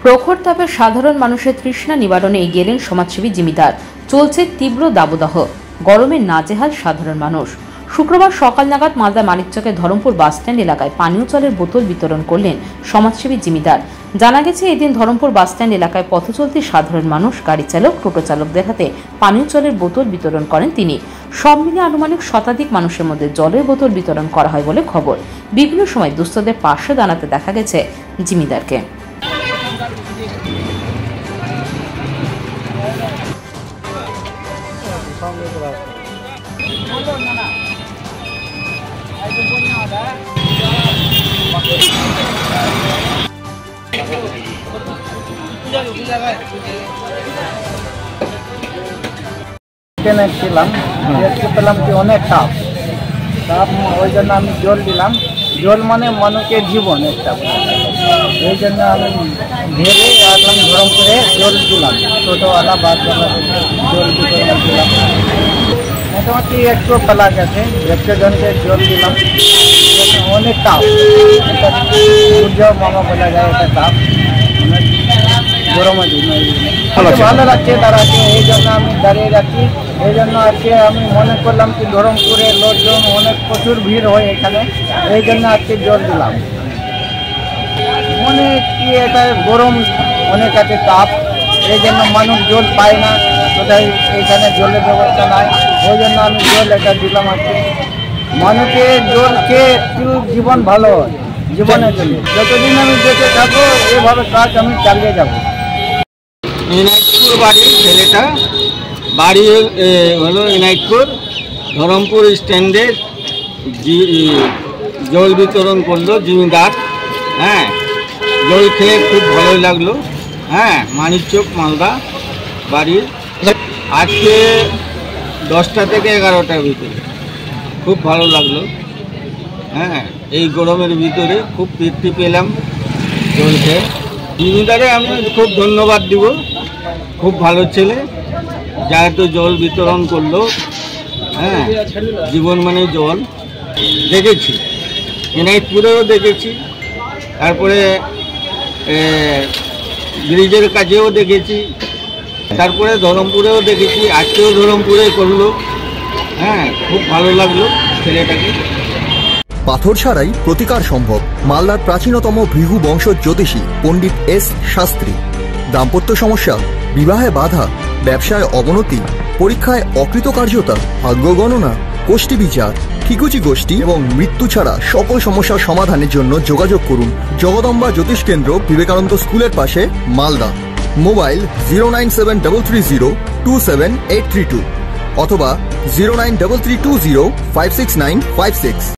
প্রখর তাপে সাধারণ মানুষের তৃষ্ণা নিবারণে এগিয়ে এলেন সমাজসেবী জিমিদার। চলছে তীব্র দাবদাহ, গরমে নাজেহাল সাধারণ মানুষ। শুক্রবার সকাল নাগাদ মালদা মানিকচকের ধরমপুর বাসস্ট্যান্ড এলাকায় পানীয় জলের বোতল বিতরণ করলেন সমাজসেবী জিমিদার। জানা গেছে, এদিন ধরমপুর বাসস্ট্যান্ড এলাকায় পথচলতি সাধারণ মানুষ, গাড়ি চালক, টোটো চালকদের হাতে পানীয় জলের বোতল বিতরণ করেন তিনি। সব মিলিয়ে আনুমানিক শতাধিক মানুষের মধ্যে জলের বোতল বিতরণ করা হয় বলে খবর। বিভিন্ন সময় দুস্থদের পাশে দাঁড়াতে দেখা গেছে জিমিদারকে। পেলাম কি অনেক তাপ ওই জন্য আমি জল দিলাম। জল মানে মানুষের জীবন একটা, এই জন্য আমি ভেবে আসলাম ধরমপুরে জল দিলাম, টোটোওয়ালা বাসওয়ালা জল দিলাম। মোটামুটি একটু ফেলা গেছে, 100 জনকে জল দিলাম। অনেক তাপ, সূর্য মামা বলা যায়, এটা তাপ অনেক গরমের দিন। ভালো লাগছে দাঁড়াচ্ছে, এই জন্য আমি দাঁড়িয়ে যাচ্ছি। এই জন্য আজকে আমি মনে করলাম কি ধরমপুরের লোকজন অনেক প্রচুর ভিড় হয় এখানে, এই জন্য আজকে জল দিলাম। মনে কি এটা গরম অনেক আছে, তাপ, এই জন্য মানুষ জল পায় না, কোথায় এখানে জলের ব্যবস্থা নাই, ওই জন্য আমি জল এটা দিলাম। আজকে মানুষের জল খেয়ে একটু জীবন ভালো হয়, জীবনের জন্য যতদিন আমি বেঁচে থাকবো এভাবে কাজ আমি চালিয়ে যাবো। ইনাইতপুর বাড়ি, ছেলেটা বাড়ি হলো ইনাইতপুর। ধরমপুর স্ট্যান্ডে জল বিতরণ করলো জিমিদার। হ্যাঁ, জল খেয়ে খুব ভালো লাগলো। হ্যাঁ, মানিকচক মালদা বাড়ির। আজকে 10টা থেকে 11টার ভিতরে খুব ভালো লাগলো। হ্যাঁ, এই গরমের ভিতরে খুব তৃপ্তি পেলাম জল খেয়ে। জিমিদারে আমি খুব ধন্যবাদ দিব, খুব ভালো ছেলে, যা এত জল বিতরণ করলো। হ্যাঁ, জীবন মানে জল দেখেছি, ইনাইতপুরেও দেখেছি, তারপরে ব্রিজের কাছেও দেখেছি, তারপরে ধরমপুরেও দেখেছি, আজকেও ধরমপুরে করলো। হ্যাঁ, খুব ভালো লাগলো ছেলেটাকে। পাথর ছাড়াই প্রতিকার সম্ভব। মালদার প্রাচীনতম ভৃগু বংশ জ্যোতিষী পণ্ডিত এস শাস্ত্রী। দাম্পত্য সমস্যা, বিবাহে বাধা, ব্যবসায় অবনতি, পরীক্ষায় অকৃতকার্যতা, ভাগ্য গণনা, গোষ্ঠী বিচার, ঠিকুচি গোষ্ঠী এবং মৃত্যু ছাড়া সকল সমস্যার সমাধানের জন্য যোগাযোগ করুন জগদম্বা জ্যোতিষ কেন্দ্র, বিবেকানন্দ স্কুলের পাশে, মালদা। মোবাইল 09733027832 অথবা 09332056956।